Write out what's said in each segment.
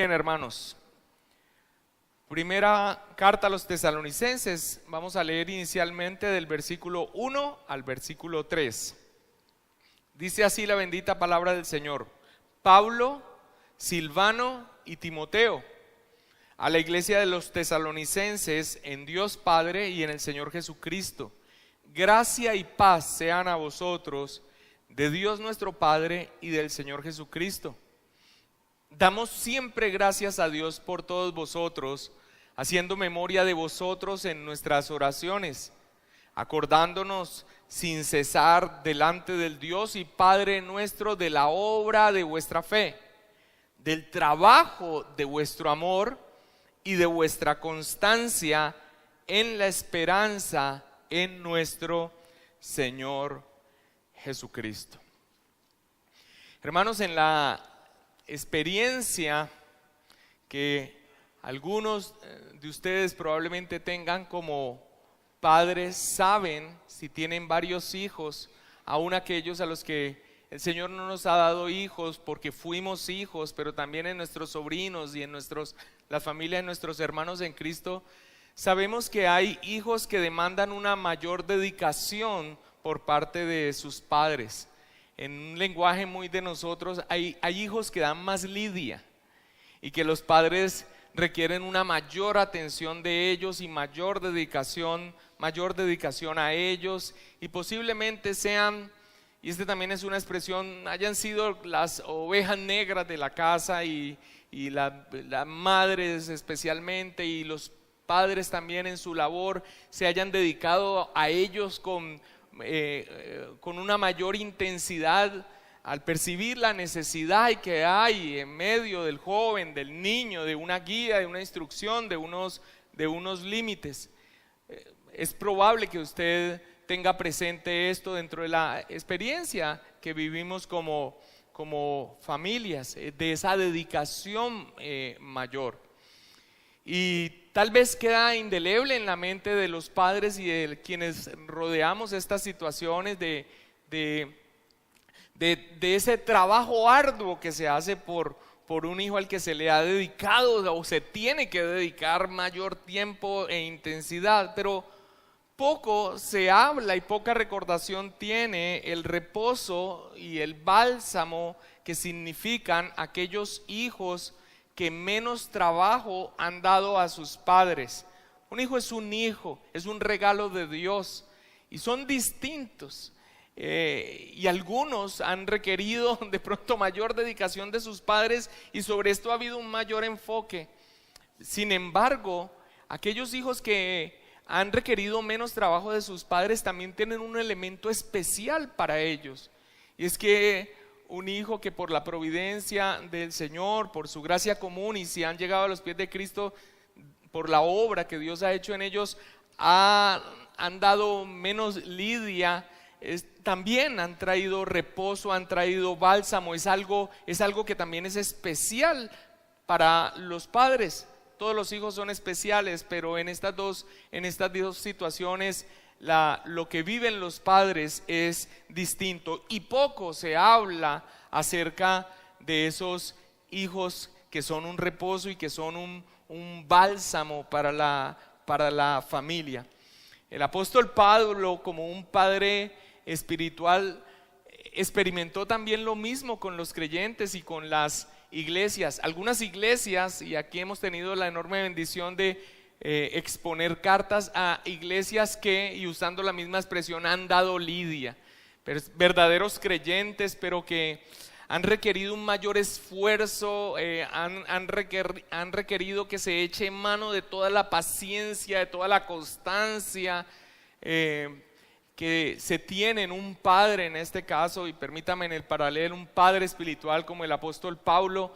bien, hermanos. Primera carta a los tesalonicenses, vamos a leer inicialmente del versículo 1 al versículo 3. Dice así la bendita palabra del Señor: Pablo, Silvano y Timoteo, a la iglesia de los tesalonicenses en Dios Padre y en el Señor Jesucristo, gracia y paz sean a vosotros, de Dios nuestro Padre y del Señor Jesucristo. Damos siempre gracias a Dios por todos vosotros, haciendo memoria de vosotros en nuestras oraciones, acordándonos sin cesar delante del Dios y Padre nuestro de la obra de vuestra fe, del trabajo de vuestro amor y de vuestra constancia en la esperanza en nuestro Señor Jesucristo. Hermanos, en la experiencia que algunos de ustedes probablemente tengan como padres, saben, si tienen varios hijos, aún aquellos a los que el Señor no nos ha dado hijos porque fuimos hijos, pero también en nuestros sobrinos y en la familia de nuestros hermanos en Cristo, sabemos que hay hijos que demandan una mayor dedicación por parte de sus padres. En un lenguaje muy de nosotros, hay hijos que dan más lidia y que los padres requieren una mayor atención de ellos y mayor dedicación a ellos, y posiblemente sean, y este también es una expresión, hayan sido las ovejas negras de la casa y las madres especialmente, y los padres también en su labor se hayan dedicado a ellos con una mayor intensidad al percibir la necesidad que hay en medio del joven, del niño, de una guía, de una instrucción, de unos límites. Es probable que usted tenga presente esto dentro de la experiencia que vivimos como familias, de esa dedicación mayor. Y tal vez queda indeleble en la mente de los padres y de quienes rodeamos estas situaciones de ese trabajo arduo que se hace por un hijo al que se le ha dedicado o se tiene que dedicar mayor tiempo e intensidad, pero poco se habla y poca recordación tiene el reposo y el bálsamo que significan aquellos hijos que menos trabajo han dado a sus padres. Un hijo, es un regalo de Dios y son distintos. Y algunos han requerido de pronto mayor dedicación de sus padres y sobre esto ha habido un mayor enfoque. Sin embargo, aquellos hijos que han requerido menos trabajo de sus padres también tienen un elemento especial para ellos, y es que un hijo que por la providencia del Señor, por su gracia común, y si han llegado a los pies de Cristo por la obra que Dios ha hecho en ellos, han dado menos lidia, también han traído reposo, han traído bálsamo. Es algo que también es especial para los padres. Todos los hijos son especiales, pero en estas dos situaciones lo que viven los padres es distinto, y poco se habla acerca de esos hijos que son un reposo y que son un bálsamo para la familia. El apóstol Pablo, como un padre espiritual, experimentó también lo mismo con los creyentes y con las iglesias. Algunas iglesias, y aquí hemos tenido la enorme bendición de exponer cartas a iglesias que, y usando la misma expresión, han dado lidia, verdaderos creyentes, pero que han requerido un mayor esfuerzo, han requerido que se eche mano de toda la paciencia, de toda la constancia que se tiene en un padre, en este caso, y permítame en el paralelo, un padre espiritual como el apóstol Pablo,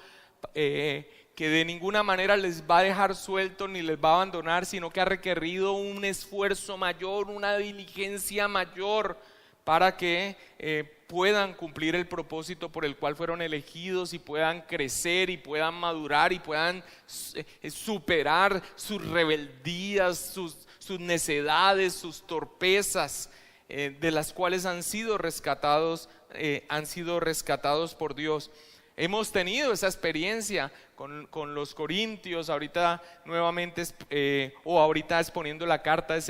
que de ninguna manera les va a dejar suelto ni les va a abandonar, sino que ha requerido un esfuerzo mayor, una diligencia mayor para que puedan cumplir el propósito por el cual fueron elegidos, y puedan crecer y puedan madurar y puedan superar sus rebeldías, sus necedades, sus torpezas, de las cuales han sido rescatados por Dios. Hemos tenido esa experiencia con los corintios, ahorita nuevamente, ahorita exponiendo la carta de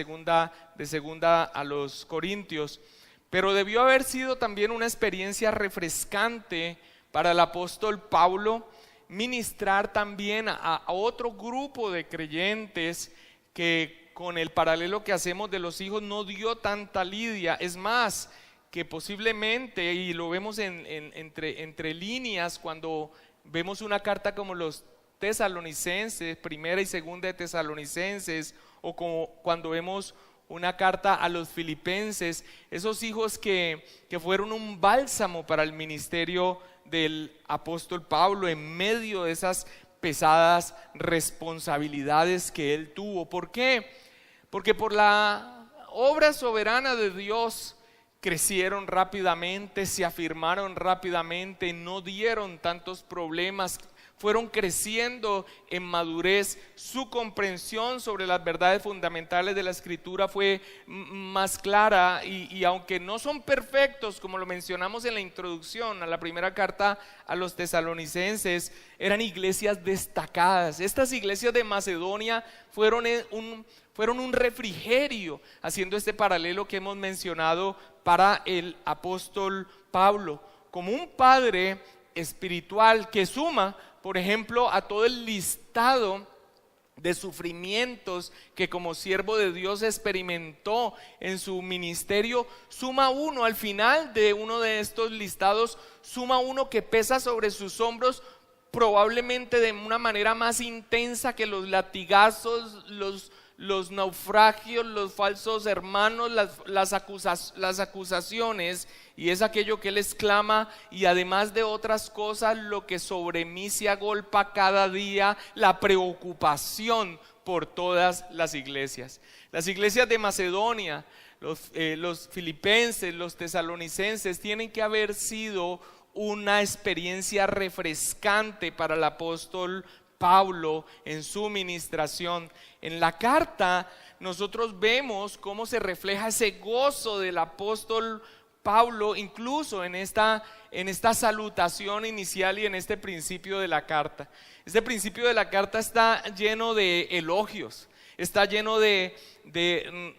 segunda a los corintios. Pero debió haber sido también una experiencia refrescante para el apóstol Pablo ministrar también a otro grupo de creyentes que con el paralelo que hacemos de los hijos no dio tanta lidia. Es más, que posiblemente, y lo vemos entre líneas cuando vemos una carta como los Tesalonicenses, primera y segunda de Tesalonicenses, o como cuando vemos una carta a los Filipenses, esos hijos que fueron un bálsamo para el ministerio del apóstol Pablo en medio de esas pesadas responsabilidades que él tuvo. ¿Por qué? Porque por la obra soberana de Dios crecieron rápidamente, se afirmaron rápidamente, no dieron tantos problemas, fueron creciendo en madurez. Su comprensión sobre las verdades fundamentales de la Escritura fue más clara y aunque no son perfectos, como lo mencionamos en la introducción a la primera carta a los Tesalonicenses, eran iglesias destacadas. Estas iglesias de Macedonia fueron un refrigerio, haciendo este paralelo que hemos mencionado para el apóstol Pablo, como un padre espiritual que suma, por ejemplo, a todo el listado de sufrimientos que como siervo de Dios experimentó en su ministerio, suma uno al final de uno de estos listados, suma uno que pesa sobre sus hombros probablemente de una manera más intensa que los latigazos, los naufragios, los falsos hermanos, las acusaciones, y es aquello que él exclama: y además de otras cosas, lo que sobre mí se agolpa cada día, la preocupación por todas las iglesias. Las iglesias de Macedonia, los filipenses, los tesalonicenses, tienen que haber sido una experiencia refrescante para el apóstol Pablo en su ministración. En la carta nosotros vemos cómo se refleja ese gozo del apóstol Pablo, incluso en esta salutación inicial y en este principio de la carta. Este principio de la carta está lleno de elogios, está lleno de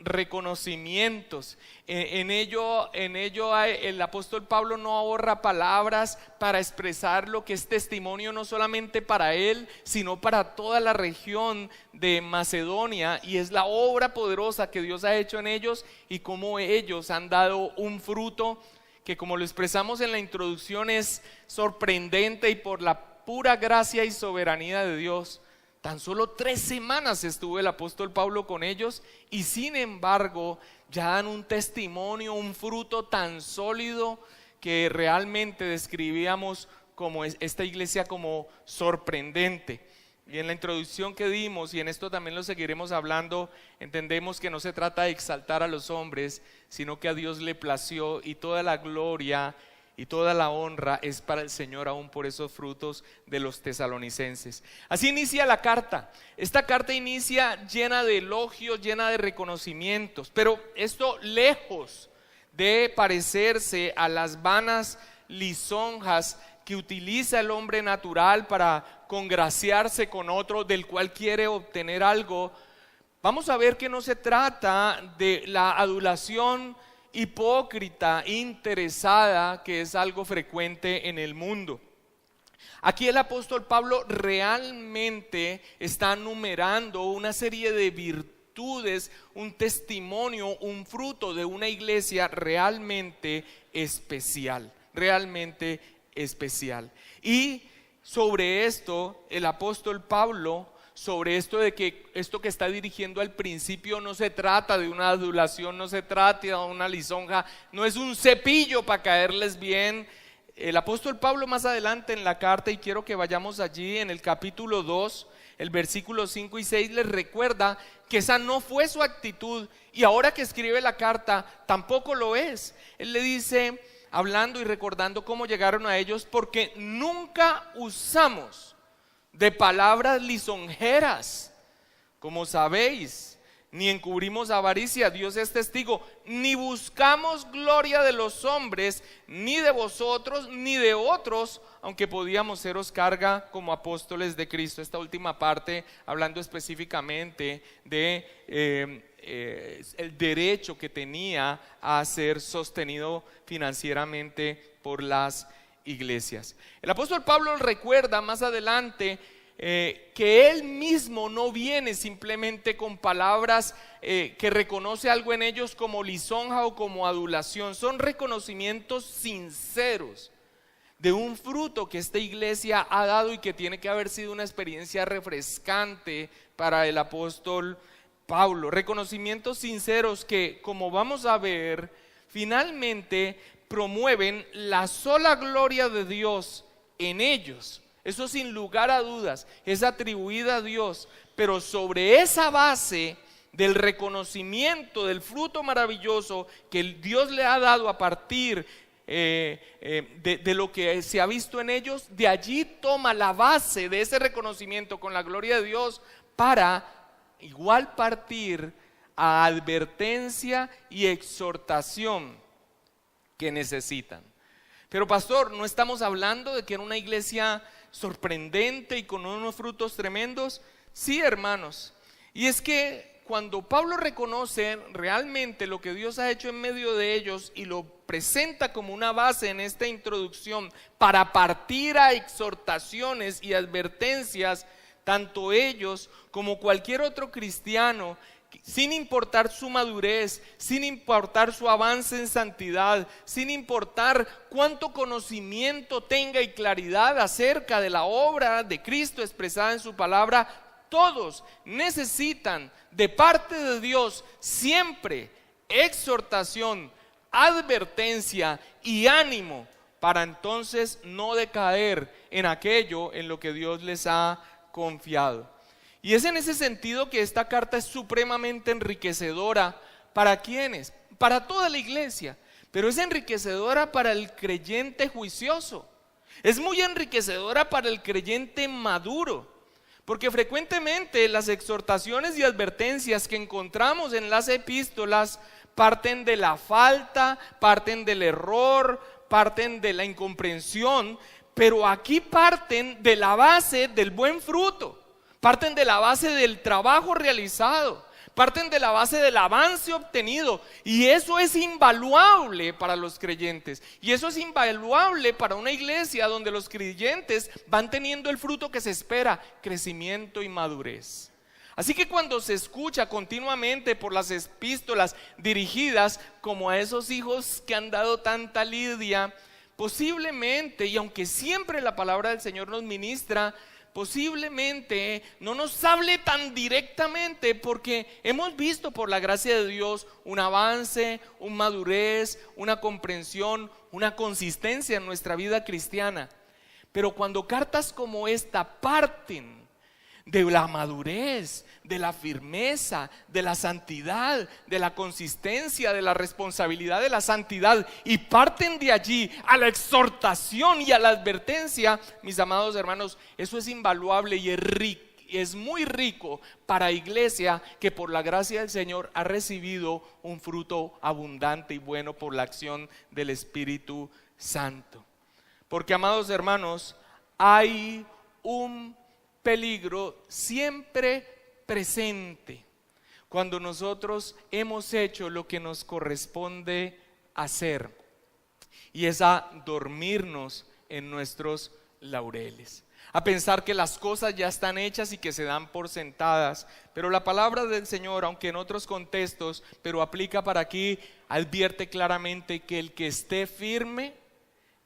reconocimientos. En ello el apóstol Pablo no ahorra palabras para expresar lo que es testimonio no solamente para él, sino para toda la región de Macedonia, y es la obra poderosa que Dios ha hecho en ellos y cómo ellos han dado un fruto que, como lo expresamos en la introducción, es sorprendente, y por la pura gracia y soberanía de Dios, tan solo 3 semanas estuvo el apóstol Pablo con ellos, y sin embargo ya dan un testimonio, un fruto tan sólido que realmente describíamos como esta iglesia como sorprendente. Y en la introducción que dimos, y en esto también lo seguiremos hablando, entendemos que no se trata de exaltar a los hombres, sino que a Dios le plació, y toda la gloria y toda la honra es para el Señor, aún por esos frutos de los tesalonicenses. Así inicia la carta. Esta carta inicia llena de elogios, llena de reconocimientos, pero esto, lejos de parecerse a las vanas lisonjas que utiliza el hombre natural para congraciarse con otro del cual quiere obtener algo, vamos a ver que no se trata de la adulación hipócrita, interesada, que es algo frecuente en el mundo. Aquí el apóstol Pablo realmente está numerando una serie de virtudes, un testimonio, un fruto de una iglesia realmente especial, realmente especial. Y sobre esto el apóstol Pablo, sobre esto de que esto que está dirigiendo al principio no se trata de una adulación, no se trata de una lisonja, no es un cepillo para caerles bien. El apóstol Pablo más adelante en la carta, y quiero que vayamos allí en el capítulo 2, el versículo 5 y 6, les recuerda que esa no fue su actitud, y ahora que escribe la carta tampoco lo es. Él le dice, hablando y recordando cómo llegaron a ellos: porque nunca usamos de palabras lisonjeras, como sabéis, ni encubrimos avaricia, Dios es testigo, ni buscamos gloria de los hombres, ni de vosotros, ni de otros, aunque podíamos seros carga como apóstoles de Cristo. Esta última parte hablando específicamente de el derecho que tenía a ser sostenido financieramente por las iglesias. El apóstol Pablo recuerda más adelante que él mismo no viene simplemente con palabras que reconoce algo en ellos como lisonja o como adulación. Son reconocimientos sinceros de un fruto que esta iglesia ha dado y que tiene que haber sido una experiencia refrescante para el apóstol Pablo. Reconocimientos sinceros que, como vamos a ver, finalmente promueven la sola gloria de Dios en ellos. Eso sin lugar a dudas es atribuida a Dios, pero sobre esa base del reconocimiento del fruto maravilloso que Dios le ha dado a partir de lo que se ha visto en ellos, de allí toma la base de ese reconocimiento con la gloria de Dios para igual partir a advertencia y exhortación que necesitan. Pero pastor, ¿no estamos hablando de que era una iglesia sorprendente y con unos frutos tremendos? Sí, hermanos, y es que cuando Pablo reconoce realmente lo que Dios ha hecho en medio de ellos y lo presenta como una base en esta introducción para partir a exhortaciones y advertencias, tanto ellos como cualquier otro cristiano, sin importar su madurez, sin importar su avance en santidad, sin importar cuánto conocimiento tenga y claridad acerca de la obra de Cristo expresada en su palabra, todos necesitan de parte de Dios siempre exhortación, advertencia y ánimo para entonces no decaer en aquello en lo que Dios les ha confiado. Y es en ese sentido que esta carta es supremamente enriquecedora. ¿Para quiénes? Para toda la iglesia, pero es enriquecedora para el creyente juicioso. Es muy enriquecedora para el creyente maduro, porque frecuentemente las exhortaciones y advertencias que encontramos en las epístolas parten de la falta, parten del error, parten de la incomprensión, pero aquí parten de la base del buen fruto. Parten de la base del trabajo realizado, parten de la base del avance obtenido, y eso es invaluable para los creyentes, y eso es invaluable para una iglesia donde los creyentes van teniendo el fruto que se espera, crecimiento y madurez. Así que cuando se escucha continuamente por las epístolas dirigidas como a esos hijos que han dado tanta lidia, posiblemente, y aunque siempre la palabra del Señor nos ministra, posiblemente no nos hable tan directamente, porque hemos visto por la gracia de Dios un avance, una madurez, una comprensión, una consistencia en nuestra vida cristiana. Pero cuando cartas como esta parten de la madurez, de la firmeza, de la santidad, de la consistencia, de la responsabilidad de la santidad, y parten de allí a la exhortación y a la advertencia, mis amados hermanos, eso es invaluable y es muy rico para iglesia que por la gracia del Señor ha recibido un fruto abundante y bueno por la acción del Espíritu Santo. Porque, amados hermanos, hay un peligro siempre presente cuando nosotros hemos hecho lo que nos corresponde hacer, y es a dormirnos en nuestros laureles, a pensar que las cosas ya están hechas y que se dan por sentadas. Pero la palabra del Señor, aunque en otros contextos, pero aplica para aquí, advierte claramente que el que esté firme,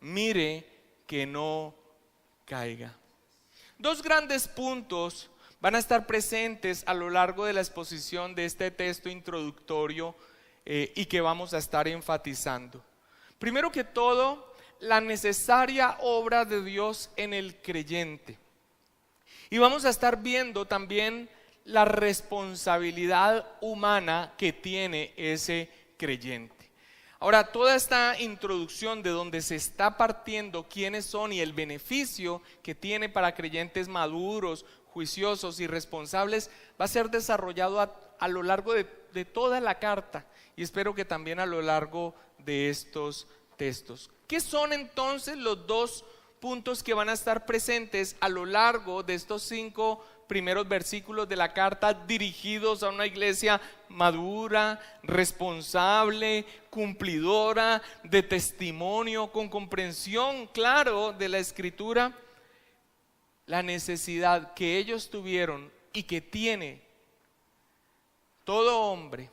mire que no caiga. Dos grandes puntos van a estar presentes a lo largo de la exposición de este texto introductorio y que vamos a estar enfatizando. Primero que todo, la necesaria obra de Dios en el creyente. Y vamos a estar viendo también la responsabilidad humana que tiene ese creyente. Ahora, toda esta introducción de donde se está partiendo quiénes son y el beneficio que tiene para creyentes maduros, juiciosos y responsables, va a ser desarrollado a lo largo de toda la carta y espero que también a lo largo de estos textos. ¿Qué son entonces los dos puntos que van a estar presentes a lo largo de estos 5 primeros versículos de la carta, dirigidos a una iglesia madura, responsable, cumplidora, de testimonio, con comprensión, claro, de la Escritura? La necesidad que ellos tuvieron y que tiene todo hombre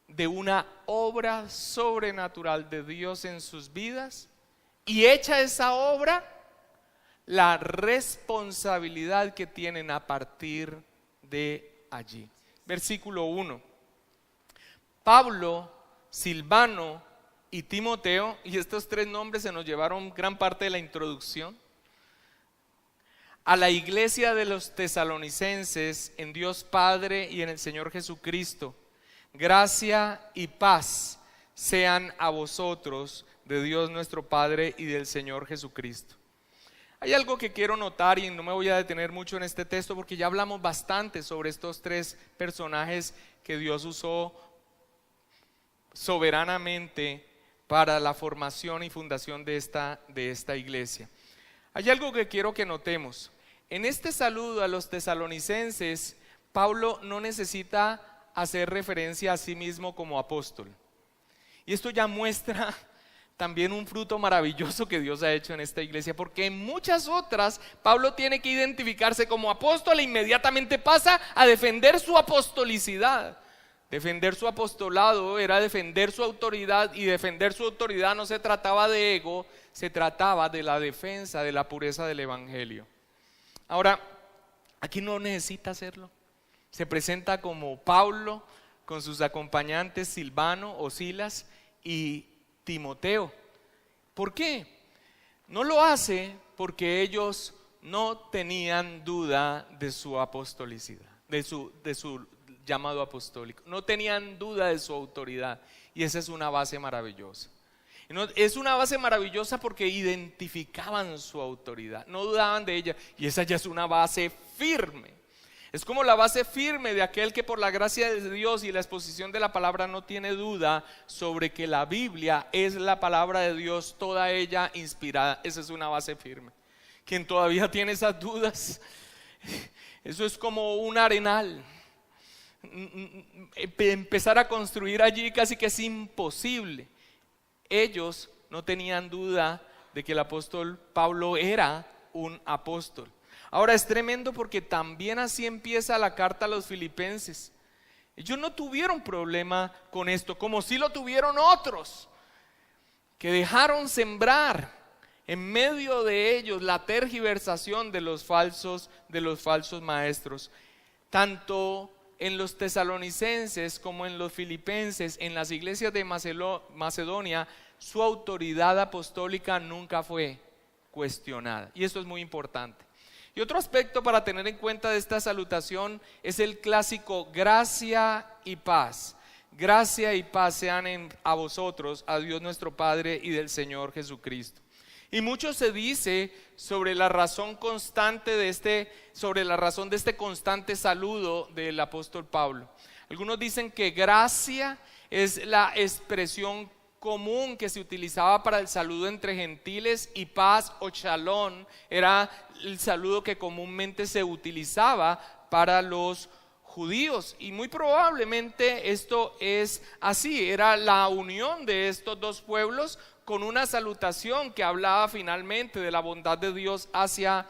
de una obra sobrenatural de Dios en sus vidas, y hecha esa obra, la responsabilidad que tienen a partir de allí. Versículo 1. Pablo, Silvano y Timoteo, y estos 3 nombres se nos llevaron gran parte de la introducción, a la iglesia de los tesalonicenses en Dios Padre y en el Señor Jesucristo, gracia y paz sean a vosotros de Dios nuestro Padre y del Señor Jesucristo. Hay algo que quiero notar y no me voy a detener mucho en este texto porque ya hablamos bastante sobre estos 3 personajes que Dios usó soberanamente para la formación y fundación de esta iglesia. Hay algo que quiero que notemos. En este saludo a los tesalonicenses, Pablo no necesita hacer referencia a sí mismo como apóstol. Y esto ya muestra también un fruto maravilloso que Dios ha hecho en esta iglesia, porque en muchas otras Pablo tiene que identificarse como apóstol e inmediatamente pasa a defender su apostolicidad. Defender su apostolado era defender su autoridad, y defender su autoridad no se trataba de ego, se trataba de la defensa de la pureza del evangelio. Ahora, aquí no necesita hacerlo. Se presenta como Pablo con sus acompañantes Silvano o Silas y Timoteo. ¿Por qué? No lo hace porque ellos no tenían duda de su apostolicidad, de su llamado apostólico. No tenían duda de su autoridad, y esa es una base maravillosa. Es una base maravillosa porque identificaban su autoridad, no dudaban de ella, y esa ya es una base firme. Es como la base firme de aquel que por la gracia de Dios y la exposición de la palabra no tiene duda sobre que la Biblia es la palabra de Dios, toda ella inspirada. Esa es una base firme. Quien todavía tiene esas dudas, eso es como un arenal. Empezar a construir allí casi que es imposible. Ellos no tenían duda de que el apóstol Pablo era un apóstol. Ahora es tremendo porque también así empieza la carta a los filipenses. Ellos no tuvieron problema con esto, como sí lo tuvieron otros, que dejaron sembrar en medio de ellos la tergiversación de los falsos maestros. Tanto en los tesalonicenses como en los filipenses, en las iglesias de Macedonia, su autoridad apostólica nunca fue cuestionada, y esto es muy importante. Y otro aspecto para tener en cuenta de esta salutación es el clásico gracia y paz. Gracia y paz sean a vosotros, a Dios nuestro Padre y del Señor Jesucristo. Y mucho se dice sobre la razón de este constante saludo del apóstol Pablo. Algunos dicen que gracia es la expresión común que se utilizaba para el saludo entre gentiles, y paz o shalom era el saludo que comúnmente se utilizaba para los judíos, y muy probablemente esto es así. Era la unión de estos 2 pueblos con una salutación que hablaba finalmente de la bondad de Dios hacia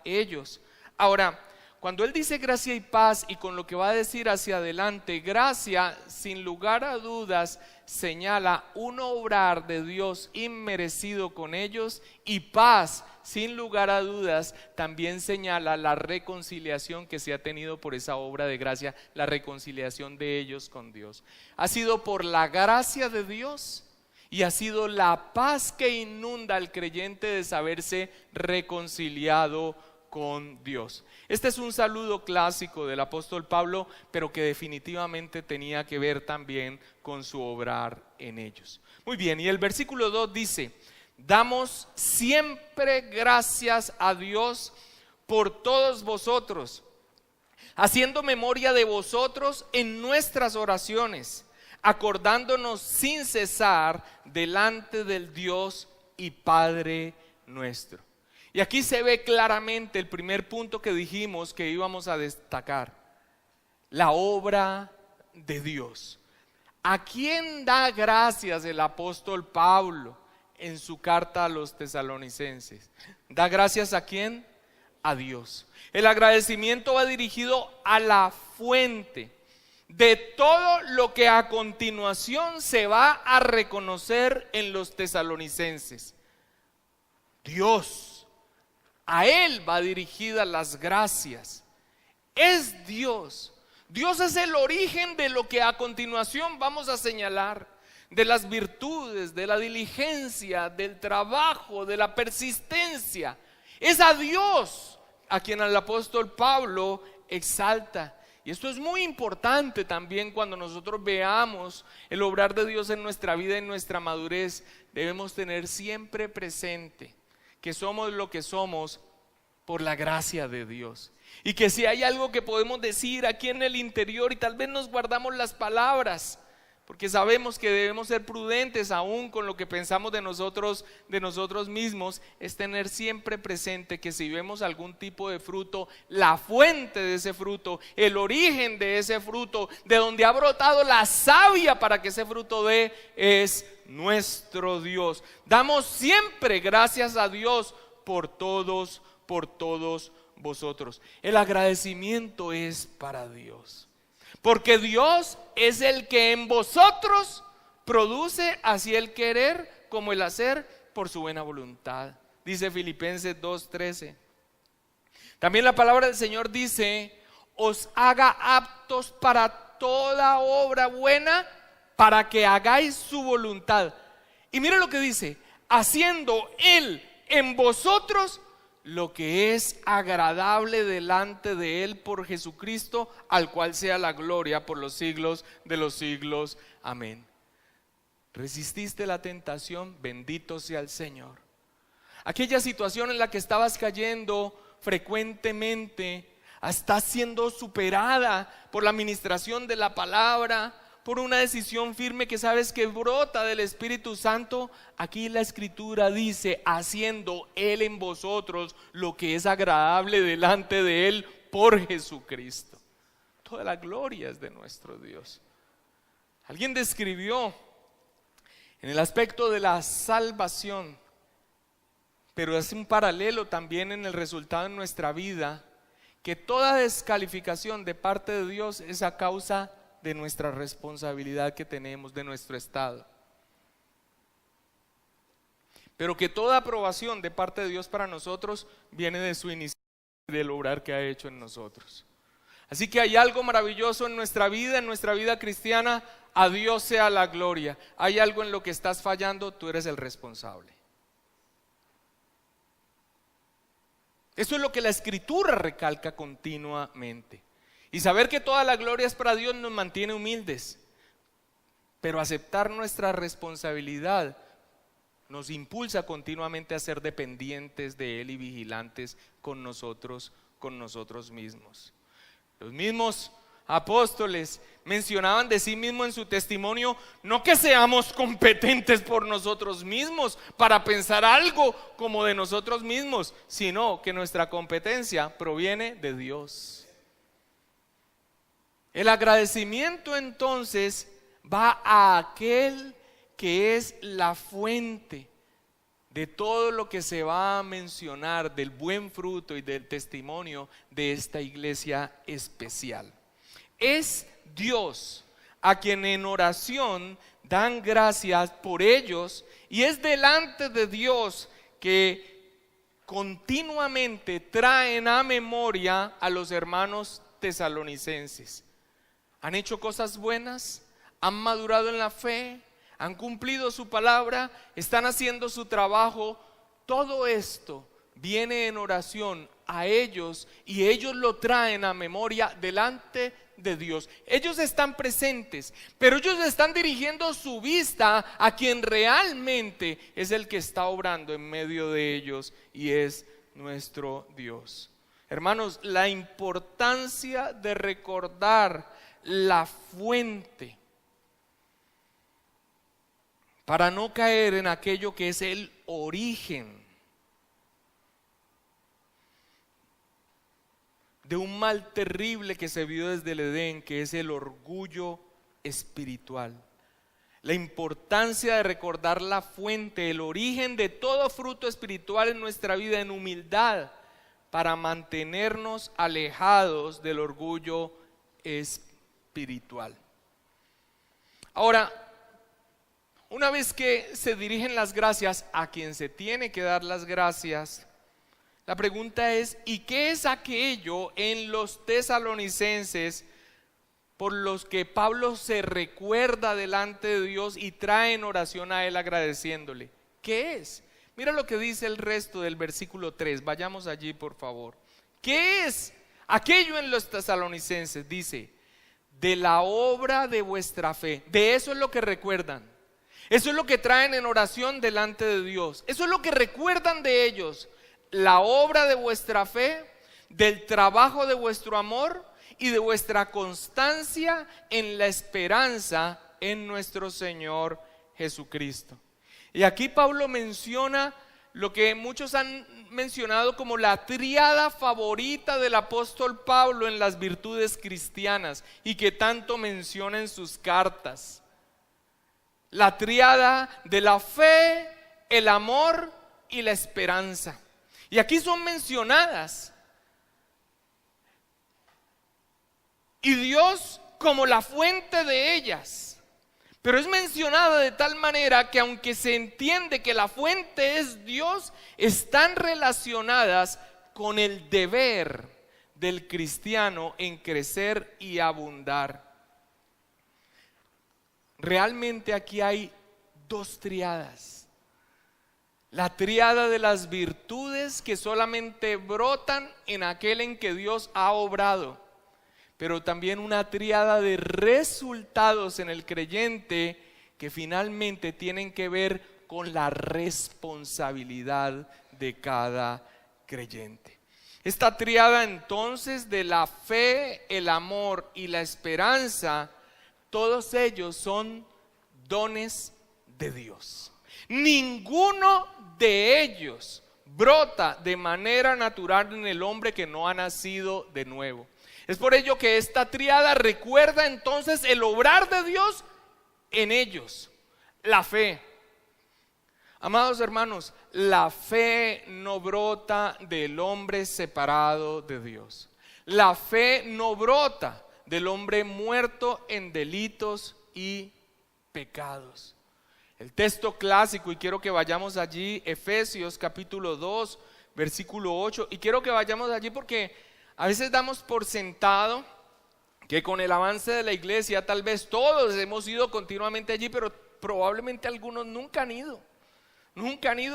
ellos. Ahora, cuando él dice gracia y paz, y con lo que va a decir hacia adelante, gracia sin lugar a dudas señala un obrar de Dios inmerecido con ellos, y paz sin lugar a dudas también señala la reconciliación que se ha tenido por esa obra de gracia, la reconciliación de ellos con Dios. Ha sido por la gracia de Dios, y ha sido la paz que inunda al creyente de saberse reconciliado con Dios. Este es un saludo clásico del apóstol Pablo, pero que definitivamente tenía que ver también con su obrar en ellos. Muy bien, y el versículo 2 dice: damos siempre gracias a Dios por todos vosotros, haciendo memoria de vosotros en nuestras oraciones, acordándonos sin cesar delante del Dios y Padre nuestro. Y aquí se ve claramente el primer punto que dijimos que íbamos a destacar: la obra de Dios. ¿A quién da gracias el apóstol Pablo en su carta a los tesalonicenses? ¿Da gracias a quién? A Dios. El agradecimiento va dirigido a la fuente de todo lo que a continuación se va a reconocer en los tesalonicenses. Dios. A Él va dirigida las gracias. Es Dios. Dios es el origen de lo que a continuación vamos a señalar, de las virtudes, de la diligencia, del trabajo, de la persistencia. Es a Dios a quien el apóstol Pablo exalta. Y esto es muy importante también cuando nosotros veamos el obrar de Dios en nuestra vida, en nuestra madurez. Debemos tener siempre presente que somos lo que somos por la gracia de Dios. Y que si hay algo que podemos decir aquí en el interior y tal vez nos guardamos las palabras, porque sabemos que debemos ser prudentes aún con lo que pensamos de nosotros mismos, es tener siempre presente que si vemos algún tipo de fruto, la fuente de ese fruto, el origen de ese fruto, de donde ha brotado la savia para que ese fruto dé, es nuestro Dios. Damos siempre gracias a Dios por todos vosotros. El agradecimiento es para Dios, porque Dios es el que en vosotros produce así el querer como el hacer por su buena voluntad. Dice Filipenses 2:13. También la palabra del Señor dice: os haga aptos para toda obra buena, para que hagáis su voluntad. Y mire lo que dice: haciendo Él en vosotros lo que es agradable delante de Él por Jesucristo, al cual sea la gloria por los siglos de los siglos. Amén. ¿Resististe la tentación? Bendito sea el Señor. Aquella situación en la que estabas cayendo frecuentemente está siendo superada por la administración de la palabra, por una decisión firme que sabes que brota del Espíritu Santo. Aquí la Escritura dice: haciendo Él en vosotros lo que es agradable delante de Él por Jesucristo. Toda la gloria es de nuestro Dios. Alguien describió en el aspecto de la salvación, pero es un paralelo también en el resultado en nuestra vida, que toda descalificación de parte de Dios es a causa de nuestra responsabilidad que tenemos, de nuestro estado. Pero que toda aprobación de parte de Dios para nosotros viene de su iniciativa y del obrar que ha hecho en nosotros. Así que hay algo maravilloso en nuestra vida cristiana. A Dios sea la gloria. Hay algo en lo que estás fallando, tú eres el responsable. Eso es lo que la Escritura recalca continuamente. Y saber que toda la gloria es para Dios nos mantiene humildes, pero aceptar nuestra responsabilidad nos impulsa continuamente a ser dependientes de Él y vigilantes con nosotros mismos. Los mismos apóstoles mencionaban de sí mismos en su testimonio, no que seamos competentes por nosotros mismos para pensar algo como de nosotros mismos, sino que nuestra competencia proviene de Dios. El agradecimiento entonces va a aquel que es la fuente de todo lo que se va a mencionar, del buen fruto y del testimonio de esta iglesia especial. Es Dios a quien en oración dan gracias por ellos, y es delante de Dios que continuamente traen a memoria a los hermanos tesalonicenses. ¿Han hecho cosas buenas? ¿Han madurado en la fe? ¿Han cumplido su palabra? ¿Están haciendo su trabajo? Todo esto viene en oración a ellos y ellos lo traen a memoria delante de Dios. Ellos están presentes, pero ellos están dirigiendo su vista a quien realmente es el que está obrando en medio de ellos, y es nuestro Dios. Hermanos, la importancia de recordar la fuente para no caer en aquello que es el origen de un mal terrible que se vio desde el Edén, que es el orgullo espiritual. La importancia de recordar la fuente, el origen de todo fruto espiritual en nuestra vida en humildad, para mantenernos alejados del orgullo espiritual. Ahora, una vez que se dirigen las gracias a quien se tiene que dar las gracias, la pregunta es: ¿y qué es aquello en los tesalonicenses por los que Pablo se recuerda delante de Dios y trae en oración a él agradeciéndole? ¿Qué es? Mira lo que dice el resto del versículo 3, vayamos allí por favor. ¿Qué es aquello en los tesalonicenses? Dice: de la obra de vuestra fe. De eso es lo que recuerdan. Eso es lo que traen en oración delante de Dios. Eso es lo que recuerdan de ellos. La obra de vuestra fe, del trabajo de vuestro amor y de vuestra constancia en la esperanza en nuestro Señor Jesucristo. Y aquí Pablo menciona lo que muchos han mencionado como la tríada favorita del apóstol Pablo en las virtudes cristianas y que tanto menciona en sus cartas. La tríada de la fe, el amor y la esperanza. Y aquí son mencionadas. Y Dios como la fuente de ellas. Pero es mencionada de tal manera que aunque se entiende que la fuente es Dios, están relacionadas con el deber del cristiano en crecer y abundar. Realmente aquí hay dos tríadas. La tríada de las virtudes que solamente brotan en aquel en que Dios ha obrado, pero también una tríada de resultados en el creyente que finalmente tienen que ver con la responsabilidad de cada creyente. Esta tríada entonces de la fe, el amor y la esperanza, todos ellos son dones de Dios. Ninguno de ellos brota de manera natural en el hombre que no ha nacido de nuevo. Es por ello que esta tríada recuerda entonces el obrar de Dios en ellos. La fe. Amados hermanos, la fe no brota del hombre separado de Dios. La fe no brota del hombre muerto en delitos y pecados. El texto clásico, y quiero que vayamos allí, Efesios capítulo 2, versículo 8, y quiero que vayamos allí porque a veces damos por sentado que con el avance de la iglesia tal vez todos hemos ido continuamente allí, pero probablemente algunos nunca han ido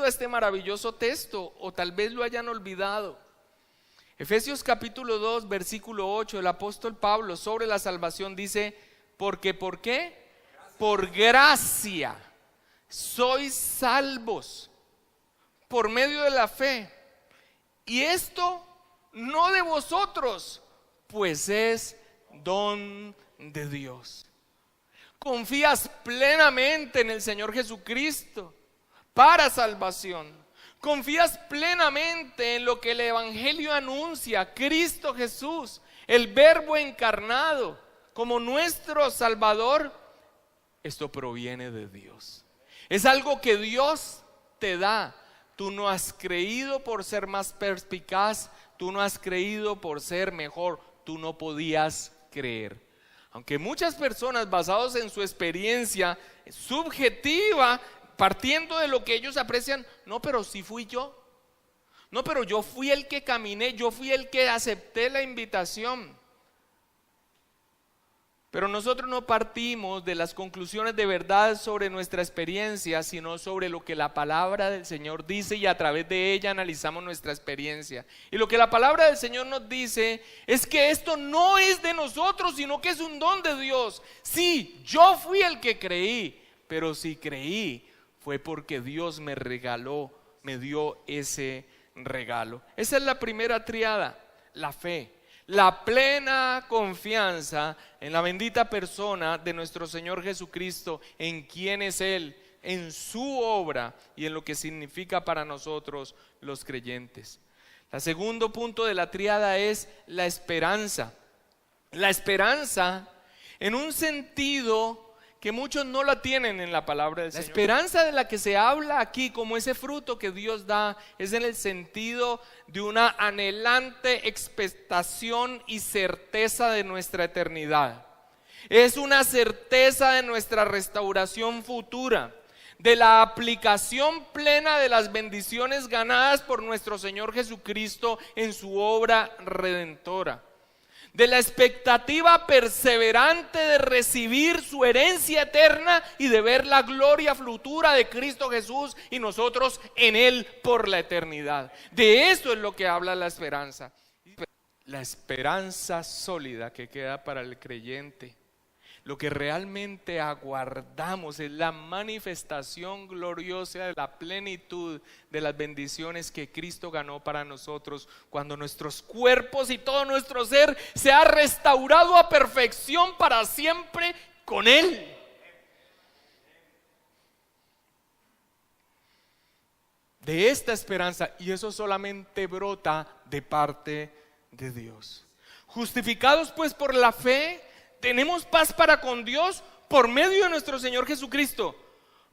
a este maravilloso texto, o tal vez lo hayan olvidado. Efesios capítulo 2 versículo 8, el apóstol Pablo sobre la salvación dice: porque ¿por qué? Por gracia sois salvos por medio de la fe, y esto no de vosotros, pues es don de Dios. Confías plenamente en el Señor Jesucristo para salvación. Confías plenamente en lo que el Evangelio anuncia, Cristo Jesús, el Verbo encarnado como nuestro Salvador. Esto proviene de Dios. Es algo que Dios te da. Tú no has creído por ser más perspicaz. Tú no has creído por ser mejor, tú no podías creer. Aunque muchas personas, basados en su experiencia subjetiva, partiendo de lo que ellos aprecian, no, pero sí fui yo. No, pero yo fui el que caminé, yo fui el que acepté la invitación. Pero nosotros no partimos de las conclusiones de verdad sobre nuestra experiencia, sino sobre lo que la palabra del Señor dice, y a través de ella analizamos nuestra experiencia. Y lo que la palabra del Señor nos dice es que esto no es de nosotros, sino que es un don de Dios. Sí, yo fui el que creí, pero si creí fue porque Dios me regaló, me dio ese regalo. Esa es la primera tríada. la fe, la plena confianza en la bendita persona de nuestro Señor Jesucristo, en quién es Él, en su obra y en lo que significa para nosotros los creyentes. El segundo punto de la tríada es la esperanza. La esperanza en un sentido que muchos no la tienen en la palabra del Señor. La esperanza de la que se habla aquí como ese fruto que Dios da es en el sentido de una anhelante expectación y certeza de nuestra eternidad. Es una certeza de nuestra restauración futura, de la aplicación plena de las bendiciones ganadas por nuestro Señor Jesucristo en su obra redentora, de la expectativa perseverante de recibir su herencia eterna y de ver la gloria futura de Cristo Jesús y nosotros en Él por la eternidad. De eso es lo que habla la esperanza. La esperanza sólida que queda para el creyente. Lo que realmente aguardamos es la manifestación gloriosa de la plenitud de las bendiciones que Cristo ganó para nosotros cuando nuestros cuerpos y todo nuestro ser se ha restaurado a perfección para siempre con Él. De esta esperanza, y eso solamente brota de parte de Dios. Justificados pues por la fe, tenemos paz para con Dios por medio de nuestro Señor Jesucristo,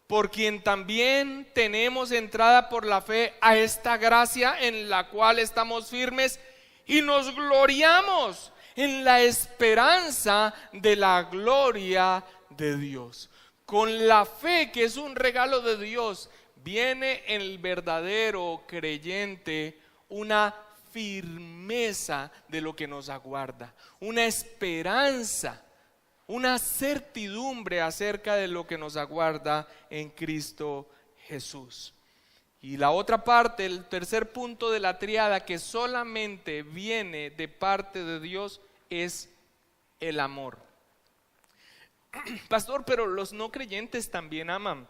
por quien también tenemos entrada por la fe a esta gracia en la cual estamos firmes y nos gloriamos en la esperanza de la gloria de Dios. Con la fe, que es un regalo de Dios, viene en el verdadero creyente una firmeza de lo que nos aguarda, una esperanza, una certidumbre acerca de lo que nos aguarda en Cristo Jesús. Y la otra parte, el tercer punto de la tríada que solamente viene de parte de Dios es el amor. Pastor, pero los no creyentes también aman.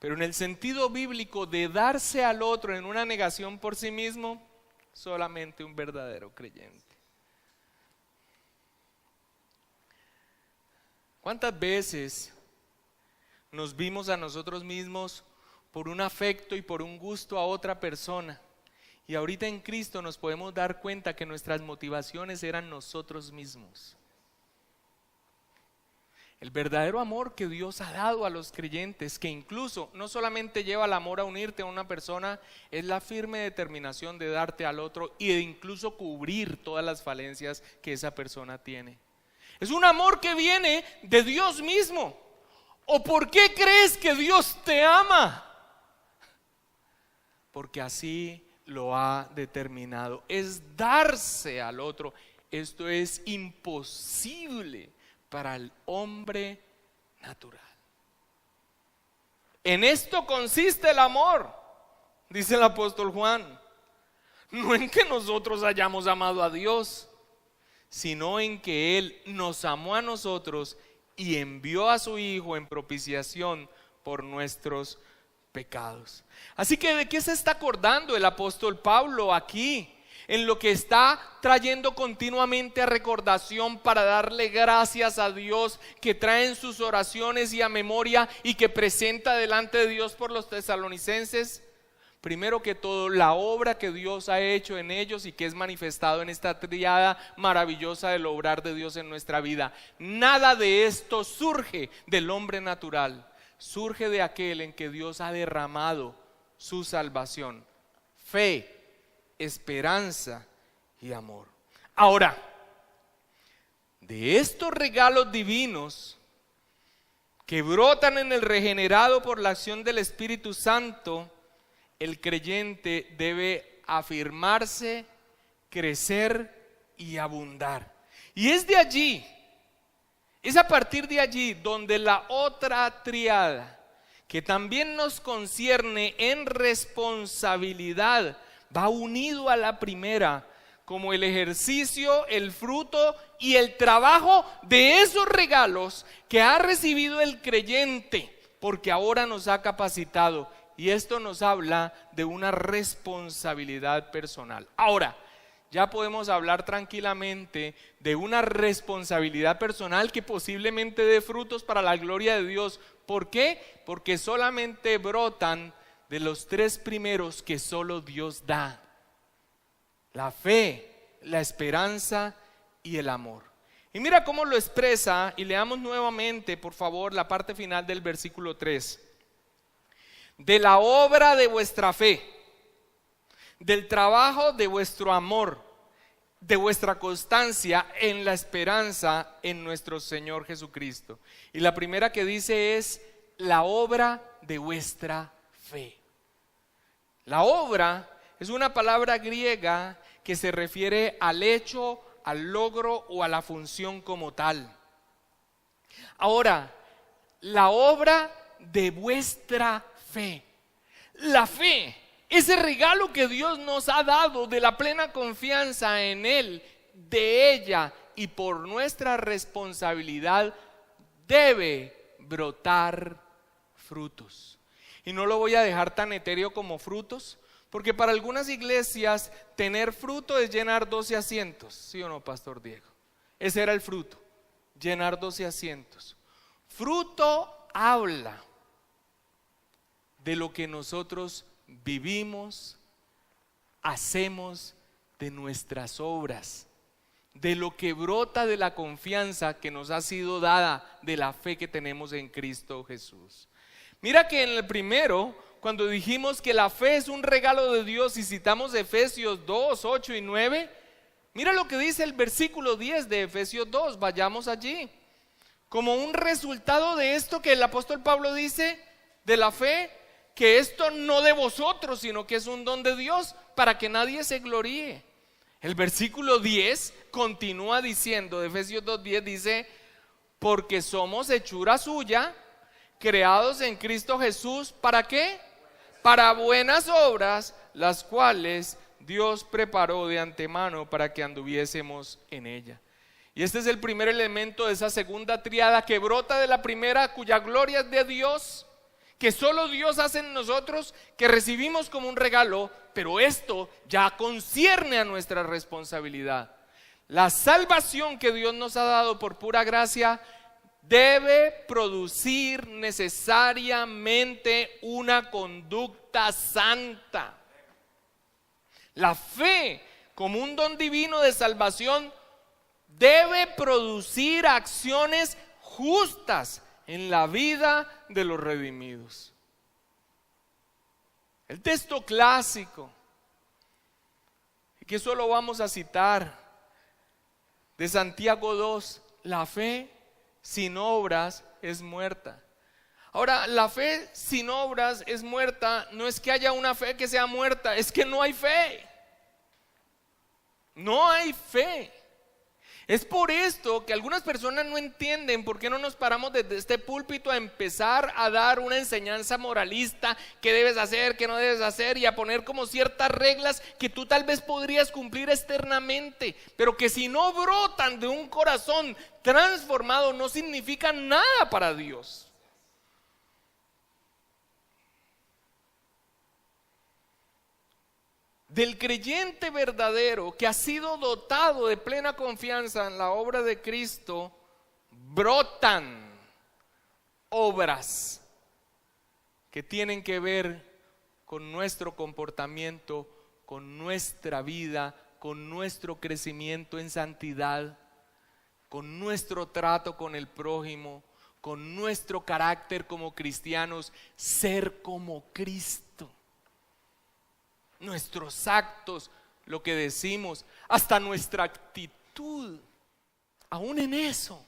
Pero en el sentido bíblico de darse al otro en una negación por sí mismo, solamente un verdadero creyente. ¿Cuántas veces nos vimos a nosotros mismos por un afecto y por un gusto a otra persona? Y ahorita en Cristo nos podemos dar cuenta que nuestras motivaciones eran nosotros mismos. El verdadero amor que Dios ha dado a los creyentes, que incluso no solamente lleva el amor a unirte a una persona, es la firme determinación de darte al otro y de incluso cubrir todas las falencias que esa persona tiene. Es un amor que viene de Dios mismo. ¿O por qué crees que Dios te ama? Porque así lo ha determinado. Es darse al otro. Esto es imposible para el hombre natural. En esto consiste el amor, dice el apóstol Juan. No en que nosotros hayamos amado a Dios, sino en que Él nos amó a nosotros y envió a su Hijo en propiciación por nuestros pecados. Así que ¿de qué se está acordando el apóstol Pablo aquí? En lo que está trayendo continuamente a recordación para darle gracias a Dios, que trae en sus oraciones y a memoria y que presenta delante de Dios por los tesalonicenses. Primero que todo, la obra que Dios ha hecho en ellos y que es manifestado en esta tríada maravillosa del obrar de Dios en nuestra vida. Nada de esto surge del hombre natural, surge de aquel en que Dios ha derramado su salvación, fe, esperanza y amor. Ahora, de estos regalos divinos que brotan en el regenerado por la acción del Espíritu Santo, el creyente debe afirmarse, crecer y abundar. Y es de allí, es a partir de allí donde la otra tríada, que también nos concierne en responsabilidad, va unido a la primera, como el ejercicio, el fruto y el trabajo de esos regalos que ha recibido el creyente, porque ahora nos ha capacitado. Y esto nos habla de una responsabilidad personal. Ahora, ya podemos hablar tranquilamente de una responsabilidad personal que posiblemente dé frutos para la gloria de Dios. ¿Por qué? Porque solamente brotan de los tres primeros que solo Dios da: la fe, la esperanza y el amor. Y mira cómo lo expresa, y leamos nuevamente, por favor, la parte final del versículo 3. De la obra de vuestra fe, del trabajo de vuestro amor, de vuestra constancia en la esperanza en nuestro Señor Jesucristo. Y la primera que dice es la obra de vuestra fe. La obra es una palabra griega que se refiere al hecho, al logro o a la función como tal. Ahora, la obra de vuestra fe. La fe, ese regalo que Dios nos ha dado de la plena confianza en Él, de ella y por nuestra responsabilidad, debe brotar frutos. Y no lo voy a dejar tan etéreo como frutos, porque para algunas iglesias tener fruto es llenar 12 asientos, ¿sí o no, Pastor Diego? Ese era el fruto, llenar 12 asientos. Fruto habla de lo que nosotros vivimos, hacemos, de nuestras obras, de lo que brota de la confianza que nos ha sido dada, de la fe que tenemos en Cristo Jesús. Mira que en el primero, cuando dijimos que la fe es un regalo de Dios y citamos Efesios 2, 8 y 9, mira lo que dice el versículo 10 de Efesios 2, vayamos allí. Como un resultado de esto que el apóstol Pablo dice de la fe, que esto no de vosotros, sino que es un don de Dios para que nadie se gloríe. El versículo 10 continúa diciendo, de Efesios 2:10 dice, porque somos hechura suya, creados en Cristo Jesús, ¿para qué? Para buenas obras, las cuales Dios preparó de antemano para que anduviésemos en ella. Y este es el primer elemento de esa segunda tríada que brota de la primera, cuya gloria es de Dios, que solo Dios hace en nosotros, que recibimos como un regalo, pero esto ya concierne a nuestra responsabilidad. La salvación que Dios nos ha dado por pura gracia debe producir necesariamente una conducta santa. La fe, como un don divino de salvación, debe producir acciones justas en la vida de los redimidos. El texto clásico, que solo vamos a citar, de Santiago 2, la fe sin obras es muerta. Ahora, la fe sin obras es muerta, no es que haya una fe que sea muerta, es que no hay fe. No hay fe. Es por esto que algunas personas no entienden por qué no nos paramos desde este púlpito a empezar a dar una enseñanza moralista, qué debes hacer, qué no debes hacer, y a poner como ciertas reglas que tú tal vez podrías cumplir externamente, pero que si no brotan de un corazón transformado no significan nada para Dios. Del creyente verdadero que ha sido dotado de plena confianza en la obra de Cristo, brotan obras que tienen que ver con nuestro comportamiento, con nuestra vida, con nuestro crecimiento en santidad, con nuestro trato con el prójimo, con nuestro carácter como cristianos, ser como Cristo. Nuestros actos, lo que decimos, hasta nuestra actitud, aún en eso,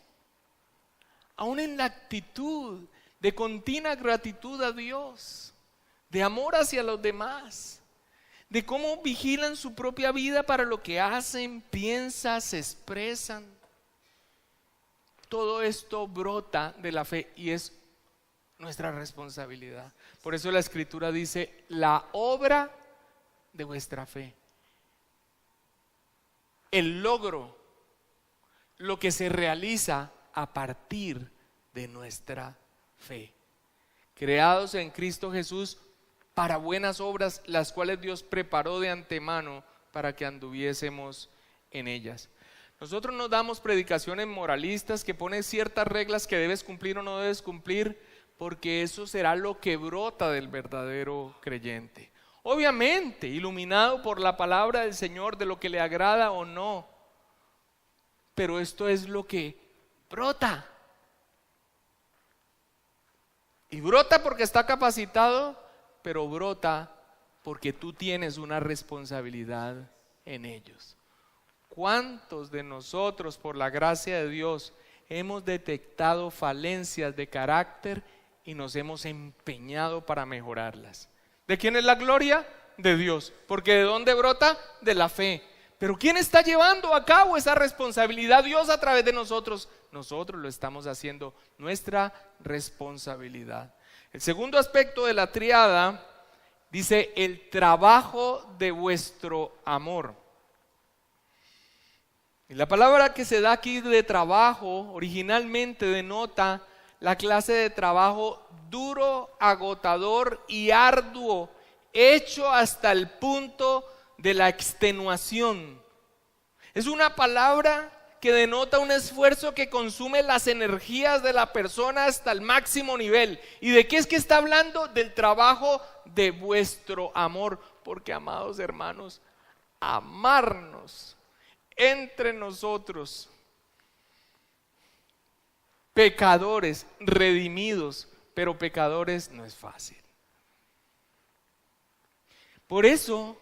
aún en la actitud de continua gratitud a Dios, de amor hacia los demás, de cómo vigilan su propia vida para lo que hacen, piensan, se expresan. Todo esto brota de la fe y es nuestra responsabilidad. Por eso la Escritura dice, la obra de vuestra fe, el logro, lo que se realiza a partir de nuestra fe, creados en Cristo Jesús para buenas obras, las cuales Dios preparó de antemano para que anduviésemos en ellas. Nosotros nos damos predicaciones moralistas que ponen ciertas reglas que debes cumplir o no debes cumplir, porque eso será lo que brota del verdadero creyente. Obviamente, iluminado por la palabra del Señor de lo que le agrada o no, pero esto es lo que brota. Y brota porque está capacitado, pero brota porque tú tienes una responsabilidad en ellos. ¿Cuántos de nosotros, por la gracia de Dios, hemos detectado falencias de carácter y nos hemos empeñado para mejorarlas? ¿De quién es la gloria? De Dios. Porque ¿de dónde brota? De la fe. Pero ¿quién está llevando a cabo esa responsabilidad? Dios a través de nosotros. Nosotros lo estamos haciendo, nuestra responsabilidad. El segundo aspecto de la triada dice: el trabajo de vuestro amor. Y la palabra que se da aquí de trabajo originalmente denota la clase de trabajo duro, agotador y arduo, hecho hasta el punto de la extenuación. Es una palabra que denota un esfuerzo que consume las energías de la persona hasta el máximo nivel. ¿Y de qué es que está hablando? Del trabajo de vuestro amor. Porque, amados hermanos, amarnos entre nosotros, pecadores, redimidos, pero pecadores, no es fácil. Por eso,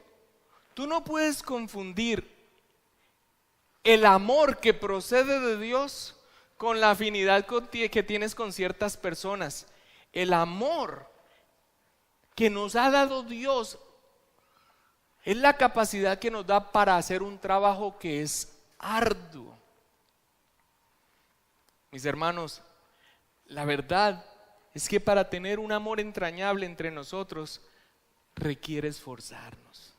tú no puedes confundir el amor que procede de Dios con la afinidad que tienes con ciertas personas. El amor que nos ha dado Dios es la capacidad que nos da para hacer un trabajo que es arduo. Mis hermanos, la verdad es que para tener un amor entrañable entre nosotros requiere esforzarnos.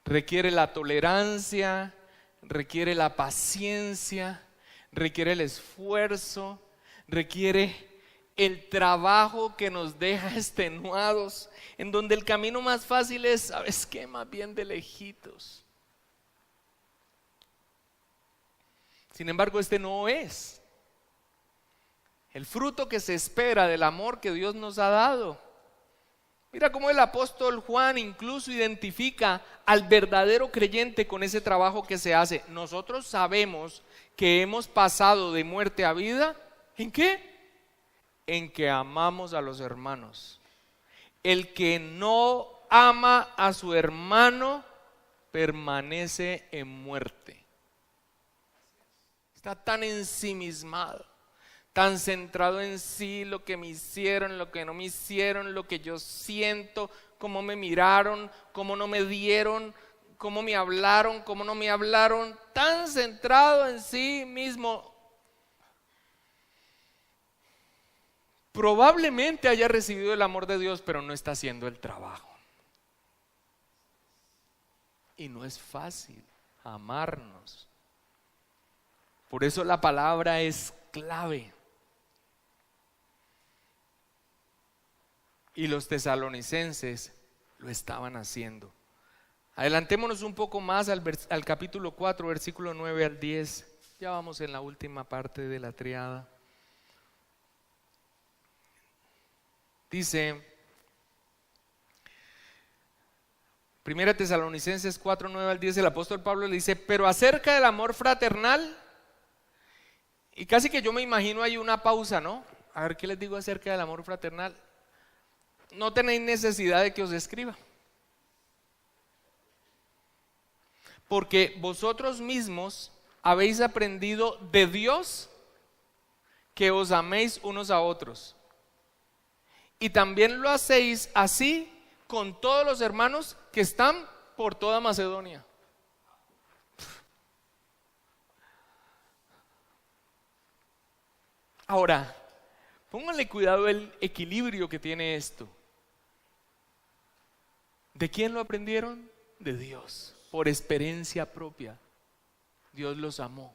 Requiere la tolerancia, requiere la paciencia, requiere el esfuerzo, requiere el trabajo que nos deja extenuados, en donde el camino más fácil es, ¿sabes qué? Más bien de lejitos. Sin embargo, este no es el fruto que se espera del amor que Dios nos ha dado. Mira cómo el apóstol Juan incluso identifica al verdadero creyente con ese trabajo que se hace. Nosotros sabemos que hemos pasado de muerte a vida. ¿En qué? En que amamos a los hermanos. El que no ama a su hermano permanece en muerte. Está tan ensimismado, tan centrado en sí, lo que me hicieron, lo que no me hicieron, lo que yo siento, cómo me miraron, cómo no me dieron, cómo me hablaron, cómo no me hablaron, tan centrado en sí mismo. Probablemente haya recibido el amor de Dios, pero no está haciendo el trabajo. Y no es fácil amarnos. Por eso la palabra es clave. Y los tesalonicenses lo estaban haciendo. Adelantémonos un poco más al capítulo 4, versículo 9 al 10. Ya vamos en la última parte de la triada. Dice, 1 Tesalonicenses 4, 9 al 10, el apóstol Pablo le dice: pero acerca del amor fraternal, y casi que yo me imagino ahí una pausa, ¿no? A ver qué les digo acerca del amor fraternal. No tenéis necesidad de que os escriba, porque vosotros mismos habéis aprendido de Dios que os améis unos a otros. Y también lo hacéis así con todos los hermanos que están por toda Macedonia. Ahora, pónganle cuidado el equilibrio que tiene esto. ¿De quién lo aprendieron? De Dios, por experiencia propia. Dios los amó.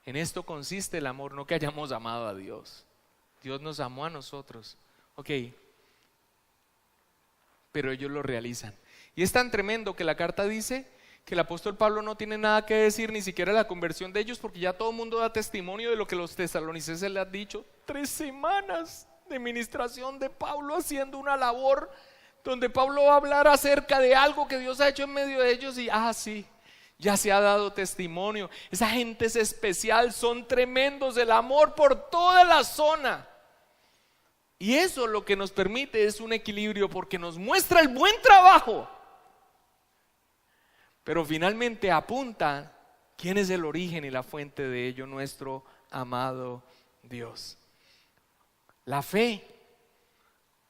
En esto consiste el amor, no que hayamos amado a Dios. Dios nos amó a nosotros. Ok, pero ellos lo realizan. Y es tan tremendo que la carta dice que el apóstol Pablo no tiene nada que decir, ni siquiera la conversión de ellos, porque ya todo el mundo da testimonio de lo que los tesalonicenses le han dicho. 3 semanas de ministración de Pablo haciendo una labor donde Pablo va a hablar acerca de algo que Dios ha hecho en medio de ellos y sí, ya se ha dado testimonio. Esa gente es especial, son tremendos, el amor por toda la zona. Y eso lo que nos permite es un equilibrio, porque nos muestra el buen trabajo, pero finalmente apunta quién es el origen y la fuente de ello: nuestro amado Dios. La fe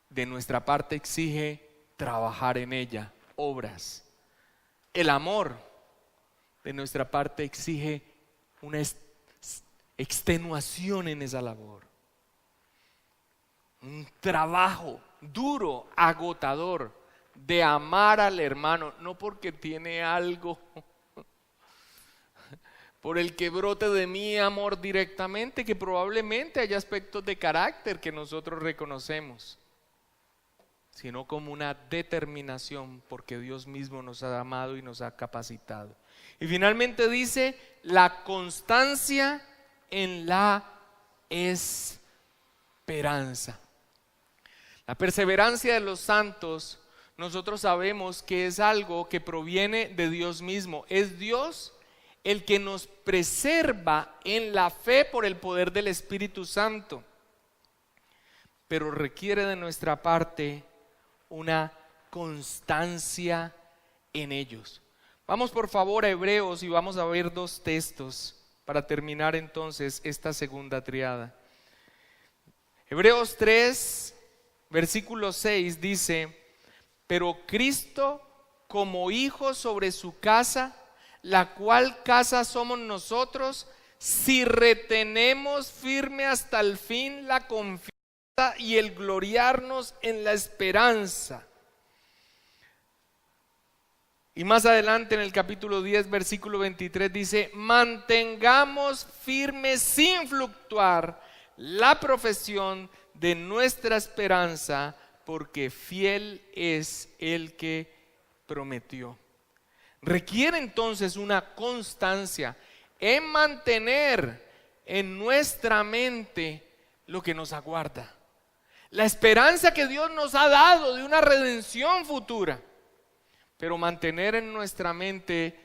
de nuestra parte exige trabajar en ella, obras. El amor de nuestra parte exige una extenuación en esa labor, un trabajo duro, agotador, de amar al hermano, no porque tiene algo por el que brote de mí amor directamente, que probablemente haya aspectos de carácter que nosotros reconocemos, sino como una determinación, porque Dios mismo nos ha amado y nos ha capacitado. Y finalmente dice: la constancia en la esperanza. La perseverancia de los santos, nosotros sabemos que es algo que proviene de Dios mismo. Es Dios el que nos preserva en la fe por el poder del Espíritu Santo, pero requiere de nuestra parte una constancia en ellos. Vamos por favor a Hebreos y vamos a ver 2 textos para terminar entonces esta segunda triada. Hebreos 3, versículo 6 dice: pero Cristo como hijo sobre su casa, la cual casa somos nosotros, si retenemos firme hasta el fin la confianza y el gloriarnos en la esperanza. Y más adelante en el capítulo 10, versículo 23 dice: mantengamos firme sin fluctuar la profesión de nuestra esperanza, porque fiel es el que prometió. Requiere entonces una constancia en mantener en nuestra mente lo que nos aguarda, la esperanza que Dios nos ha dado de una redención futura, pero mantener en nuestra mente,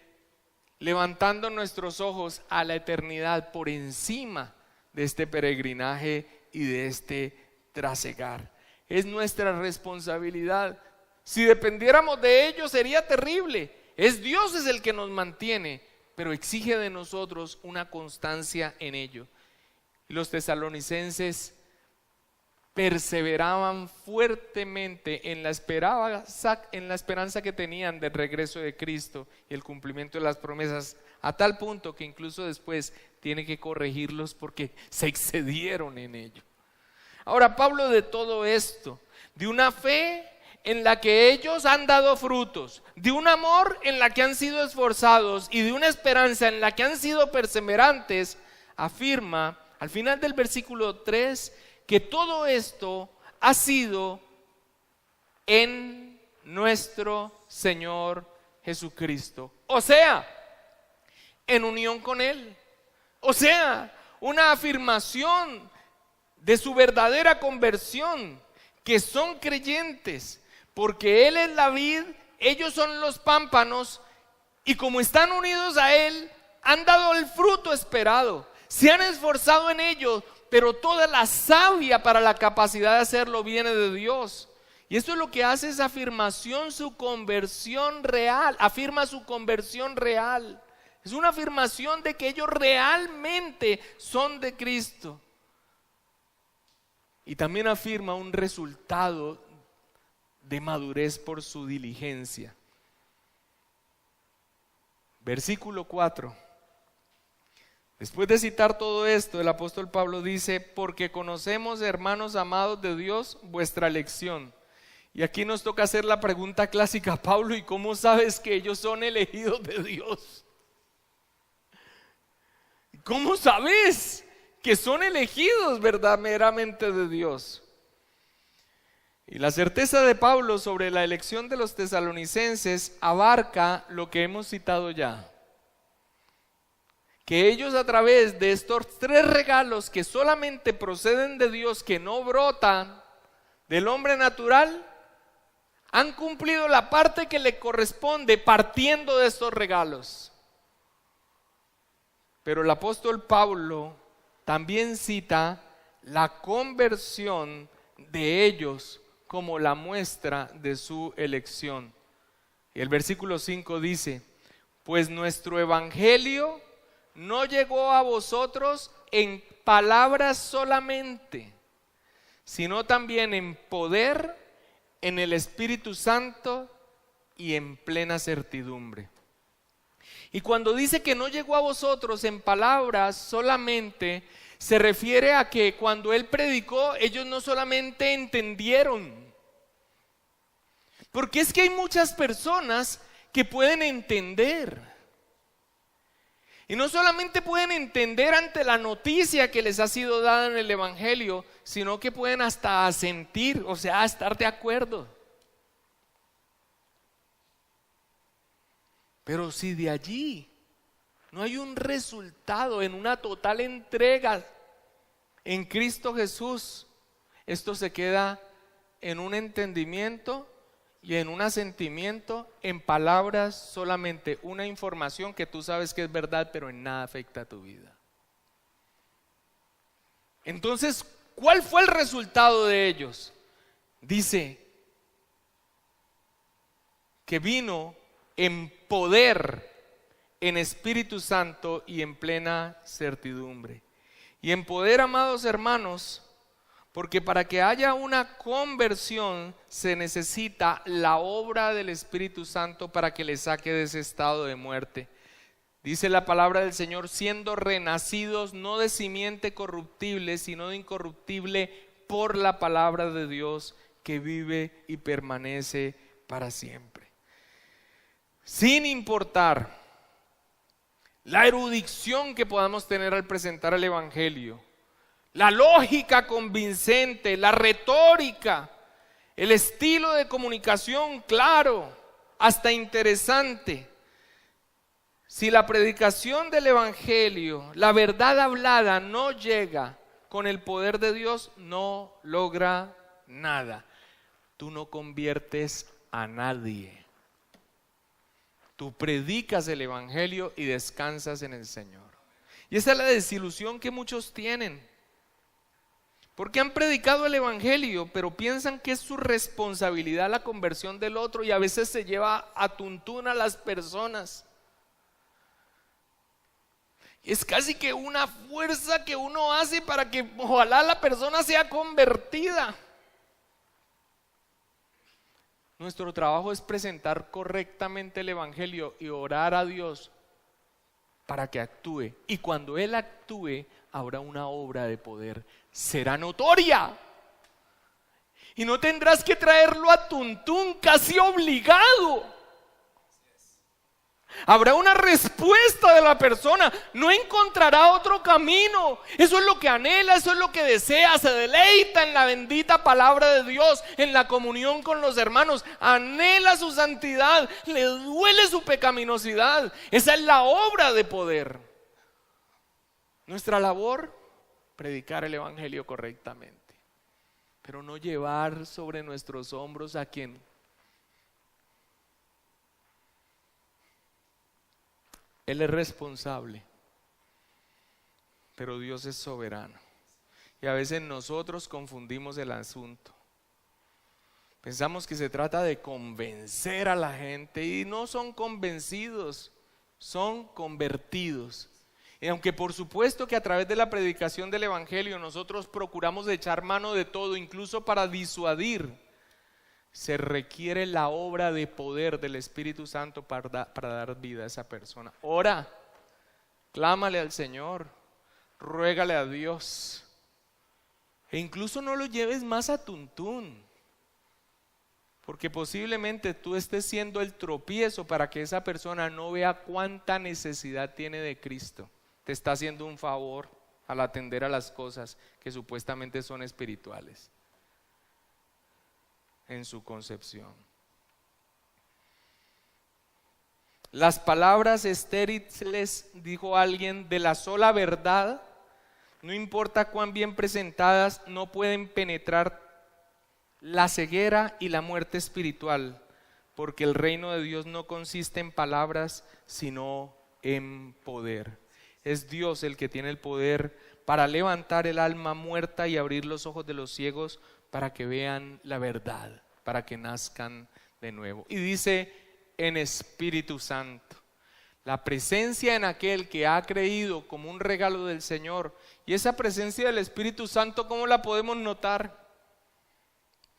levantando nuestros ojos a la eternidad por encima de este peregrinaje y de este trasegar. Es nuestra responsabilidad. Si dependiéramos de ello sería terrible. Dios es el que nos mantiene, pero exige de nosotros una constancia en ello. Los tesalonicenses perseveraban fuertemente en la esperanza que tenían del regreso de Cristo y el cumplimiento de las promesas, a tal punto que incluso después tiene que corregirlos porque se excedieron en ello. Ahora, Pablo, de todo esto, de una fe en la que ellos han dado frutos, de un amor en la que han sido esforzados y de una esperanza en la que han sido perseverantes, afirma al final del versículo 3 que todo esto ha sido en nuestro Señor Jesucristo, o sea, en unión con Él, o sea, una afirmación de su verdadera conversión, que son creyentes, porque Él es la vid, ellos son los pámpanos, y como están unidos a Él, han dado el fruto esperado, se han esforzado en ello, pero toda la savia para la capacidad de hacerlo viene de Dios. Y esto es lo que hace esa afirmación, su conversión real, afirma su conversión real. Es una afirmación de que ellos realmente son de Cristo. Y también afirma un resultado de madurez por su diligencia. Versículo 4. Después de citar todo esto, el apóstol Pablo dice: porque conocemos, hermanos amados de Dios, vuestra elección. Y aquí nos toca hacer la pregunta clásica: Pablo, ¿y cómo sabes que ellos son elegidos de Dios? ¿Cómo sabes que son elegidos verdaderamente de Dios? Y la certeza de Pablo sobre la elección de los tesalonicenses abarca lo que hemos citado ya. Que ellos, a través de estos 3 regalos que solamente proceden de Dios, que no brotan del hombre natural, han cumplido la parte que le corresponde partiendo de estos regalos. Pero el apóstol Pablo también cita la conversión de ellos como la muestra de su elección. Y el versículo 5 dice: pues nuestro evangelio no llegó a vosotros en palabras solamente, sino también en poder, en el Espíritu Santo y en plena certidumbre. Y cuando dice que no llegó a vosotros en palabras solamente, se refiere a que cuando él predicó, ellos no solamente entendieron. Porque es que hay muchas personas que pueden entender. Y no solamente pueden entender ante la noticia que les ha sido dada en el Evangelio, sino que pueden hasta asentir, o sea, estar de acuerdo. Pero si de allí no hay un resultado en una total entrega en Cristo Jesús, esto se queda en un entendimiento y en un asentimiento, en palabras solamente, una información que tú sabes que es verdad, pero en nada afecta a tu vida. Entonces, ¿cuál fue el resultado de ellos? Dice que vino en poder, en Espíritu Santo y en plena certidumbre. Y en poder, amados hermanos, porque para que haya una conversión se necesita la obra del Espíritu Santo para que le saque de ese estado de muerte. Dice la palabra del Señor: siendo renacidos no de simiente corruptible, sino de incorruptible, por la palabra de Dios que vive y permanece para siempre. Sin importar la erudición que podamos tener al presentar el Evangelio, la lógica convincente, la retórica, el estilo de comunicación claro, hasta interesante, si la predicación del Evangelio, la verdad hablada, no llega con el poder de Dios, no logra nada. Tú no conviertes a nadie. Tú predicas el Evangelio y descansas en el Señor. Y esa es la desilusión que muchos tienen. Porque han predicado el Evangelio, pero piensan que es su responsabilidad la conversión del otro, y a veces se lleva a tuntún a las personas. Es casi que una fuerza que uno hace para que ojalá la persona sea convertida. Nuestro trabajo es presentar correctamente el Evangelio y orar a Dios para que actúe. Y cuando Él actúe, habrá una obra de poder. Será notoria. Y no tendrás que traerlo a tuntún, casi obligado. Habrá una respuesta de la persona, no encontrará otro camino. Eso es lo que anhela, eso es lo que desea, se deleita en la bendita palabra de Dios, en la comunión con los hermanos, anhela su santidad, le duele su pecaminosidad. Esa es la obra de poder. Nuestra labor, predicar el Evangelio correctamente, pero no llevar sobre nuestros hombros a quien Él es responsable, pero Dios es soberano. Y a veces nosotros confundimos el asunto. Pensamos que se trata de convencer a la gente, y no son convencidos, son convertidos. Y aunque por supuesto que a través de la predicación del Evangelio nosotros procuramos echar mano de todo, incluso para disuadir, se requiere la obra de poder del Espíritu Santo para dar vida a esa persona. Ora, clámale al Señor, ruégale a Dios, e incluso no lo lleves más a tuntún, porque posiblemente tú estés siendo el tropiezo para que esa persona no vea cuánta necesidad tiene de Cristo. Te está haciendo un favor al atender a las cosas que supuestamente son espirituales. en su concepción. Las palabras estériles, dijo alguien, de la sola verdad, no importa cuán bien presentadas, no pueden penetrar la ceguera y la muerte espiritual, porque el reino de Dios no consiste en palabras, sino en poder. Es Dios el que tiene el poder para levantar el alma muerta y abrir los ojos de los ciegos para que vean la verdad, para que nazcan de nuevo. Y dice en Espíritu Santo, la presencia en aquel que ha creído como un regalo del Señor. Y esa presencia del Espíritu Santo, ¿cómo la podemos notar?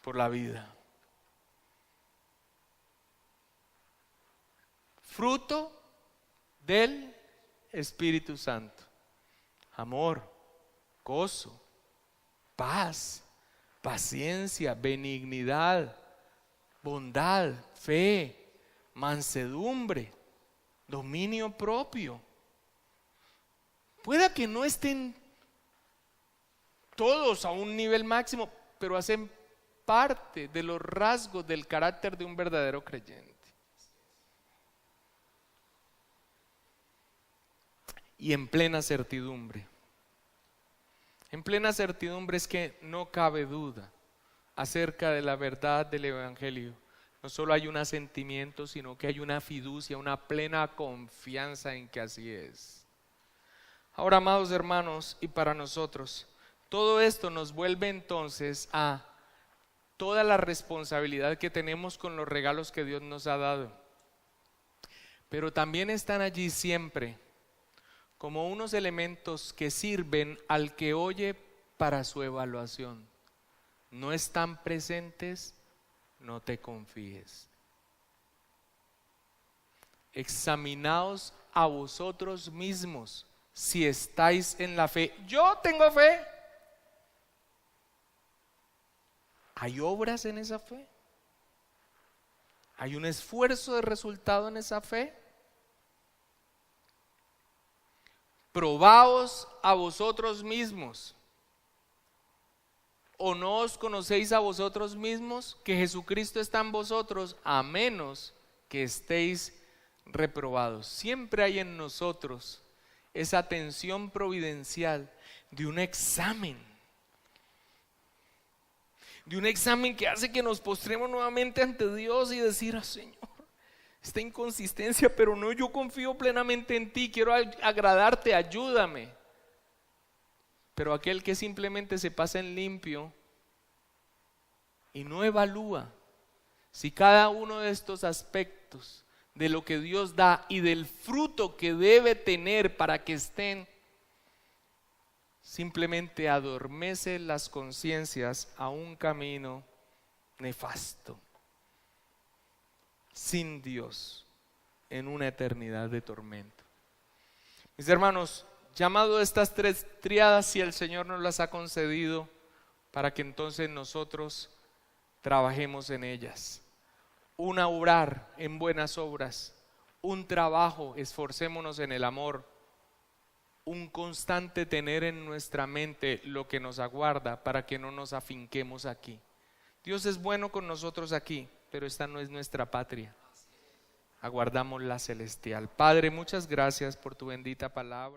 Por la vida. Fruto del Espíritu Santo: amor, gozo, paz, paciencia, benignidad, bondad, fe, mansedumbre, dominio propio. Pueda que no estén todos a un nivel máximo, pero hacen parte de los rasgos del carácter de un verdadero creyente. Y en plena certidumbre. En plena certidumbre es que no cabe duda acerca de la verdad del Evangelio. No solo hay un asentimiento, sino que hay una fiducia, una plena confianza en que así es. Ahora, amados hermanos, y para nosotros, todo esto nos vuelve entonces a toda la responsabilidad que tenemos con los regalos que Dios nos ha dado. Pero también están allí siempre como unos elementos que sirven al que oye para su evaluación. No están presentes, no te confíes. Examinaos a vosotros mismos si estáis en la fe. Yo tengo fe. ¿Hay obras en esa fe? ¿Hay un esfuerzo de resultado en esa fe? Probaos a vosotros mismos. ¿O no os conocéis a vosotros mismos que Jesucristo está en vosotros, a menos que estéis reprobados? Siempre hay en nosotros esa atención providencial de un examen. De un examen que hace que nos postremos nuevamente ante Dios y decir: Señor, esta inconsistencia, pero no, yo confío plenamente en ti, quiero agradarte, ayúdame. Pero aquel que simplemente se pasa en limpio y no evalúa si cada uno de estos aspectos de lo que Dios da y del fruto que debe tener para que estén, simplemente adormece las conciencias a un camino nefasto, sin Dios, en una eternidad de tormento. Mis hermanos, llamado a estas tres tríadas, si el Señor nos las ha concedido, para que entonces nosotros trabajemos en ellas. Un obrar en buenas obras, un trabajo, esforcémonos en el amor, un constante tener en nuestra mente lo que nos aguarda para que no nos afinquemos aquí. Dios es bueno con nosotros aquí, pero esta no es nuestra patria. Aguardamos la celestial. Padre, muchas gracias por tu bendita palabra.